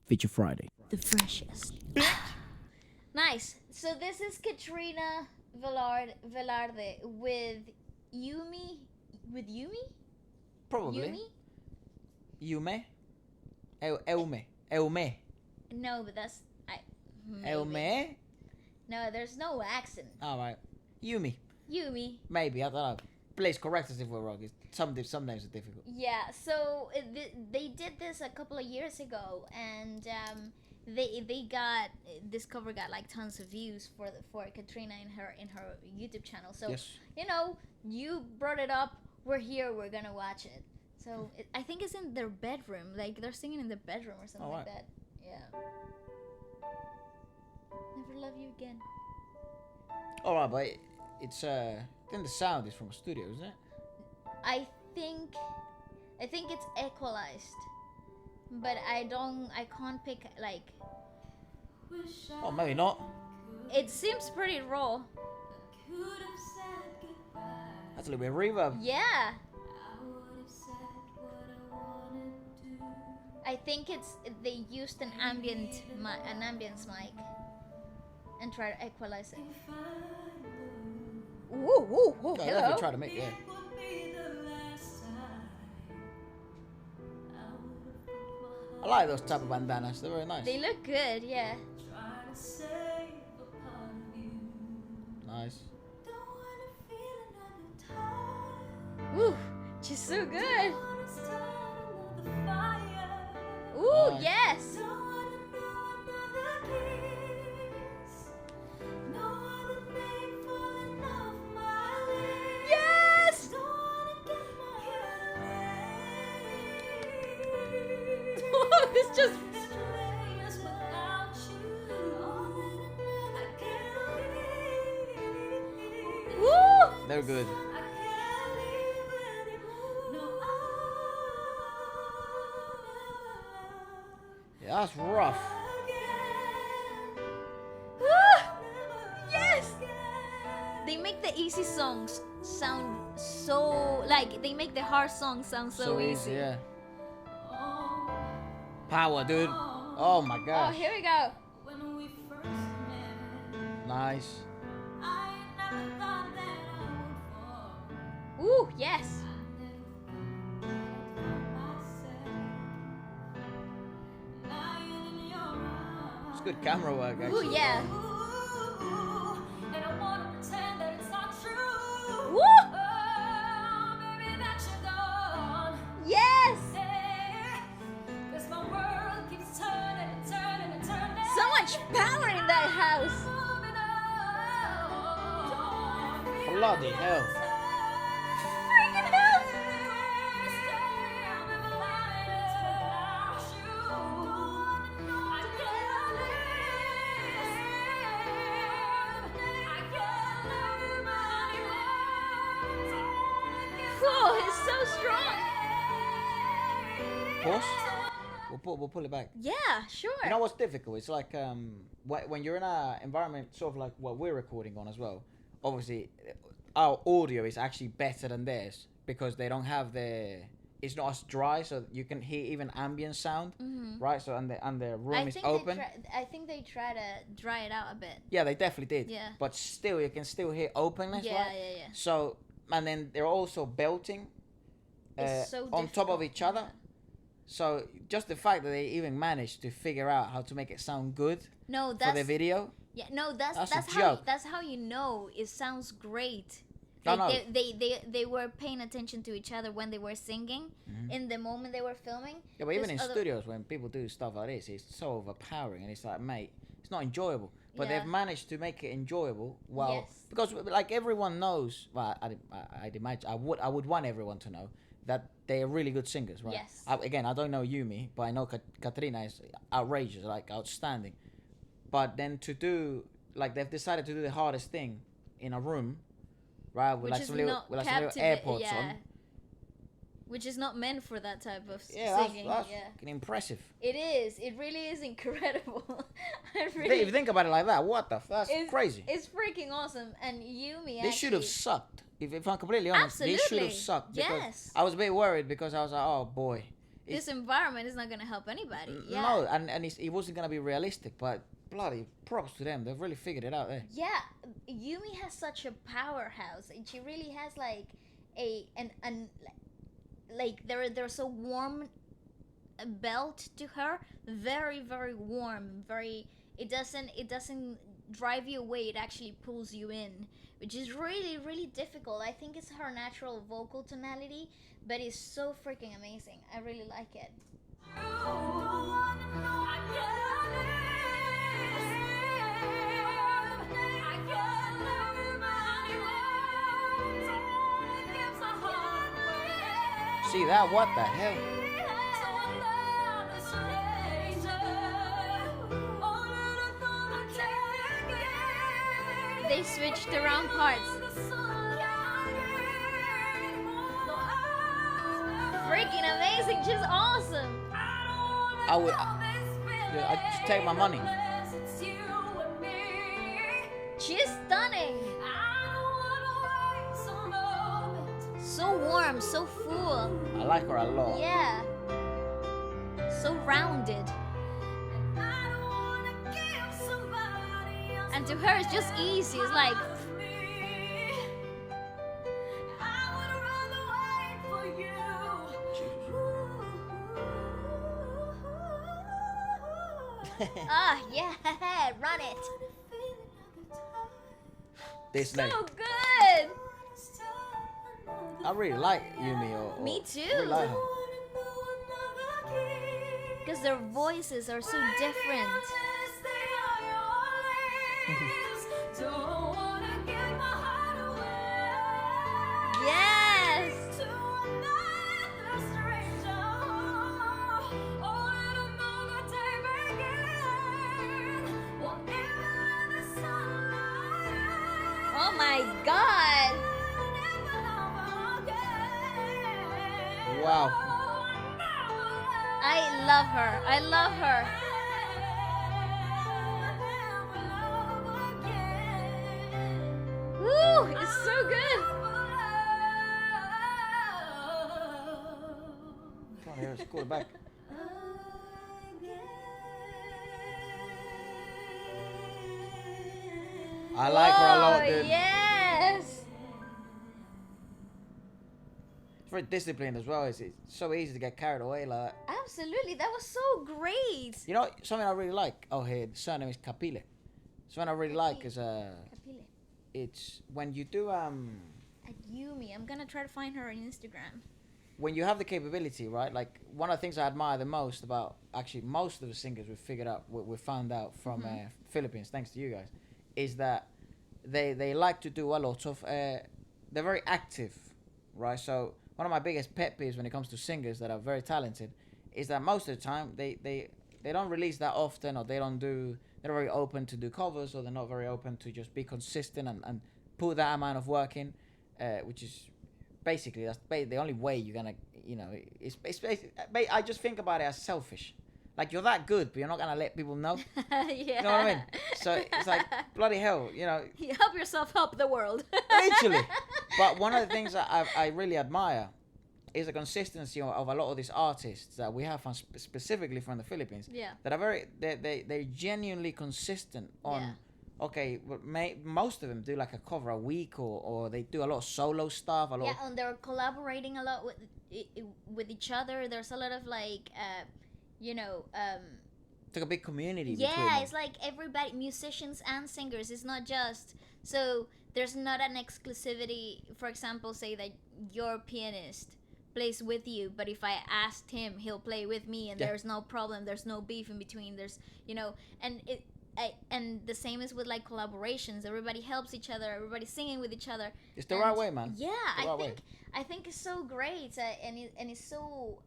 Feature Friday. The freshest. Nice. So this is Katrina Velarde with Yumi. With Yumi? Probably. Yumi? Eume. No, but that's maybe. Eume? No, there's no accent. Alright. Yumi. Yumi. Maybe, I don't know. Please correct us if we're wrong. Some names are difficult. Yeah. So they did this a couple of years ago, and they got this cover got like tons of views for Katrina in her YouTube channel. So Yes. you brought it up. We're here. We're gonna watch it. So I think it's in their bedroom. Like they're singing in their bedroom or something like that. Yeah. Never love you again. Alright, but it's I think the sound is from a studio, isn't it? I think it's equalized, but I can't pick like. Oh, maybe not. It seems pretty raw. That's a little bit of reverb. Yeah. I think they used an ambience mic and tried to equalize it. Ooh, ooh, ooh, Yeah, hello. definitely try to make yeah. I like those type of bandanas. They're very nice. They look good, yeah. Nice. Ooh, she's so good. Ooh, Nice. yes. Yes. It's just. Woo! They're good. Yeah, that's rough. Yes! They make the easy songs sound so like they make the hard songs sound so easy. Yeah. Power, dude. Oh my Oh, gosh. here we go. Nice. Ooh, yes. It's good camera work, Ooh, actually. yeah. Woo! Yes. So much power in that house. Bloody hell. Freaking hell. Whoa, it's so strong. Pause. We'll pull it back. Yeah, sure. You know what's difficult? It's like when you're in an environment sort of like what we're recording on as well. Obviously, our audio is actually better than theirs because they don't have the. It's not as dry, so you can hear even ambient sound, right? So and the room is open. I think they try to dry it out a bit. Yeah, they definitely did. Yeah. But still, you can still hear openness, Yeah, right? yeah, yeah. So and then they're also belting It's so on top of difficult. each other. So just the fact that they even managed to figure out how to make it sound good No, for that's the video. yeah. No, That's a that's how joke. that's how you know it sounds great. I Like know. they were paying attention to each other when they were singing in the moment they were filming. Yeah, but even in There's other- studios, when people do stuff like this, it's so overpowering, and it's like, mate, it's not enjoyable. But Yeah. they've managed to make it enjoyable. Well, Yes. because like everyone knows, well, I'd imagine I would want everyone to know that they are really good singers, right? Yes. Again, I don't know Yumi, but I know Katrina is outrageous, like outstanding. But then to do like they've decided to do the hardest thing in a room, right? With Which like is some little not with like some little captiva- AirPods yeah. on. Which is not meant for that type of Yeah, singing. that's Yeah. fucking impressive. It is. It really is incredible. I If really, you think about it like that, what the that's it's, crazy. It's freaking awesome. And Yumi They should have actually- sucked. If I'm completely honest, they should have Absolutely. sucked. Because Yes. I was a bit worried because I was like, oh boy, this environment is not gonna help anybody. Yeah. No, and it wasn't gonna be realistic, but bloody props to them. They've really figured it out there. Yeah, Yumi has such a powerhouse, and she really has like an like there's a warm belt to her, very very warm, very. It doesn't drive you away. It actually pulls you in, which is really really difficult. I think it's her natural vocal tonality, but it's so freaking amazing. I really like it. See that? What the hell? They switched around parts. Freaking amazing. She's awesome. I'd just take my money. She's stunning. So warm, so full. I like her a lot. Yeah. So rounded. And to her it's just easy. It's like yeah, run it. This So name. good. I really like Yumi. Me too. I really like her. Because their voices are so different. Yes. Oh my god. Wow. I love her. I love her. Woo! It's so good. Come on, here, let's go back. I like her a lot, dude. Yes. It's very disciplined as well. It's so easy to get carried away like that. Absolutely. That was so great. You know, something I really like. Oh, here, the surname is Capile. Something I really like is Capile. it's when you do At Yumi. I'm gonna try to find her on Instagram. when you have the capability, right? Like one of the things I admire the most about actually most of the singers we found out from Philippines, thanks to you guys, is that they like to do a lot of they're very active, right? So one of my biggest pet peeves when it comes to singers that are very talented is that most of the time they don't release that often, or they're not very open to do covers, or they're not very open to just be consistent and put that amount of work in, which is basically that's the only way you're gonna, it's basically, I just think about it as selfish. Like you're that good, but you're not gonna let people know. Yeah. You know what I mean? So it's like bloody hell, You help yourself help the world. literally. But one of the things that I really admire is the consistency of a lot of these artists that we have specifically from the Philippines. Yeah. That are they're genuinely consistent on. Yeah. Okay, but most of them do like a cover a week, or they do a lot of solo stuff. Yeah, and they're collaborating a lot with each other. There's a lot of like, It's like a big community. yeah, between them. it's like everybody, musicians and singers. It's not just so there's not an exclusivity. For example, say that your pianist plays with you, but if I asked him, he'll play with me, and Yeah. there's no problem. There's no beef in between. There's and the same is with like collaborations. Everybody helps each other. Everybody's singing with each other. It's the right way, man. Yeah, The right way. I think it's so great, and it's so,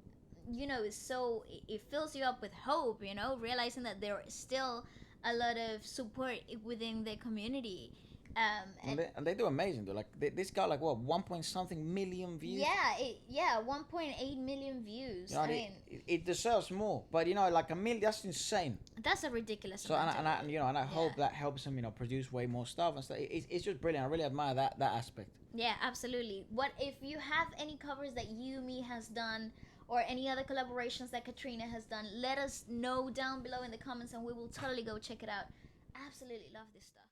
it fills you up with hope. Realizing that there is still a lot of support within the community. And they do amazing though. Like this got like what 1 point something million views. Yeah, 1.8 million views. I mean, it deserves more, but like a million, that's insane. That's a ridiculous So amount. I hope that helps him, produce way more stuff and stuff. It's just brilliant. I really admire that aspect. Yeah, absolutely. What if you have any covers that Yumi has done, or any other collaborations that Katrina has done, let us know down below in the comments and we will totally go check it out. Absolutely love this stuff.